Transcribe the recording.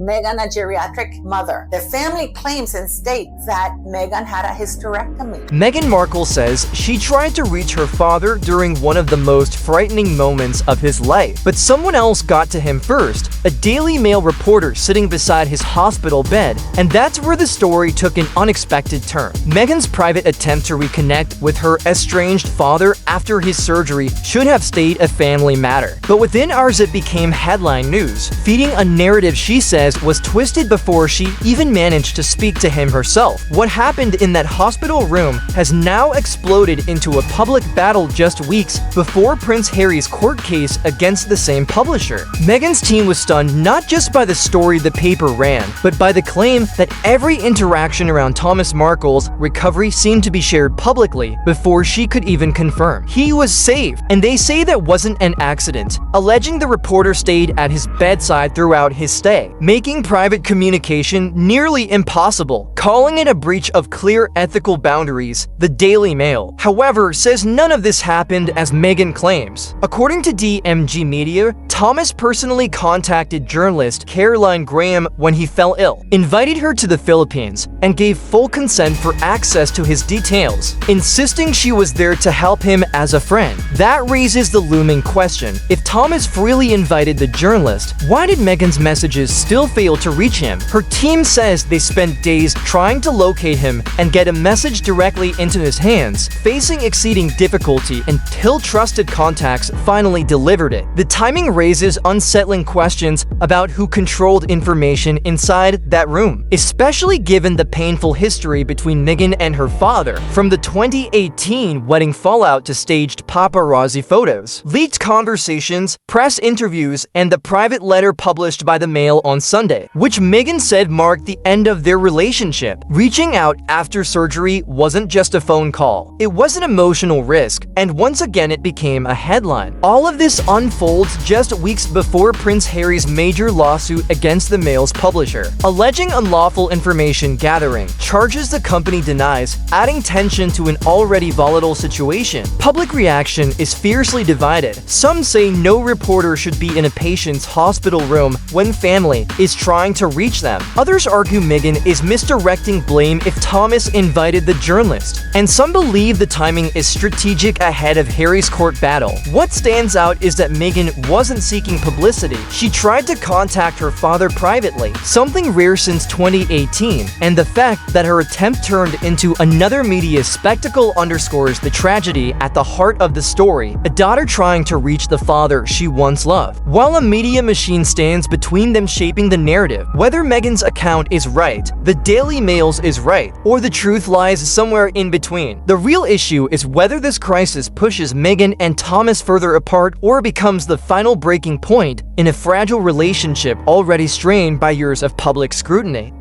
Meghan a geriatric mother. The family claims and states that Meghan had a hysterectomy. Meghan Markle says she tried to reach her father during one of the most frightening moments of his life, but someone else got to him first, a Daily Mail reporter sitting beside his hospital bed, and that's where the story took an unexpected turn. Meghan's private attempt to reconnect with her estranged father after his surgery should have stayed a family matter, but within hours it became headline news, feeding a narrative she says was twisted before she even managed to speak to him herself. What happened in that hospital room has now exploded into a public battle just weeks before Prince Harry's court case against the same publisher. Meghan's team was stunned not just by the story the paper ran, but by the claim that every interaction around Thomas Markle's recovery seemed to be shared publicly before she could even confirm. He was safe, and they say that wasn't an accident, alleging the reporter stayed at his bedside throughout his stay, making private communication nearly impossible, calling it a breach of clear ethical boundaries. The Daily Mail, however, says none of this happened as Meghan claims. According to DMG Media, Thomas personally contacted journalist Caroline Graham when he fell ill, invited her to the Philippines, and gave full consent for access to his details, insisting she was there to help him as a friend. That raises the looming question: if Thomas freely invited the journalist, why did Meghan's messages still fail to reach him? Her team says they spent days trying to locate him and get a message directly into his hands, facing exceeding difficulty until trusted contacts finally delivered it. The timing raises unsettling questions about who controlled information inside that room, especially given the painful history between Meghan and her father, from the 2018 wedding fallout to staged paparazzi photos, leaked conversations, press interviews, and the private letter published by the Mail on Sunday, which Meghan said marked the end of their relationship. Reaching out after surgery wasn't just a phone call. It was an emotional risk, and once again it became a headline. All of this unfolds just weeks before Prince Harry's major lawsuit against the Mail's publisher, alleging unlawful information gathering, charges the company denies, adding tension to an already volatile situation. Public reaction is fiercely divided. Some say no reporter should be in a patient's hospital room when family is trying to reach them. Others argue Meghan is misdirecting blame if Thomas invited the journalist, and some believe the timing is strategic ahead of Harry's court battle. What stands out is that Meghan wasn't seeking publicity. She tried to contact her father privately, something rare since 2018, and the fact that her attempt turned into another media spectacle underscores the tragedy at the heart of the story: a daughter trying to reach the father she once loved, while a media machine stands between them, shaping the narrative. Whether Meghan's account is right, the Daily Mail's is right, or the truth lies somewhere in between. The real issue is whether this crisis pushes Meghan and Thomas further apart or becomes the final breaking point in a fragile relationship already strained by years of public scrutiny.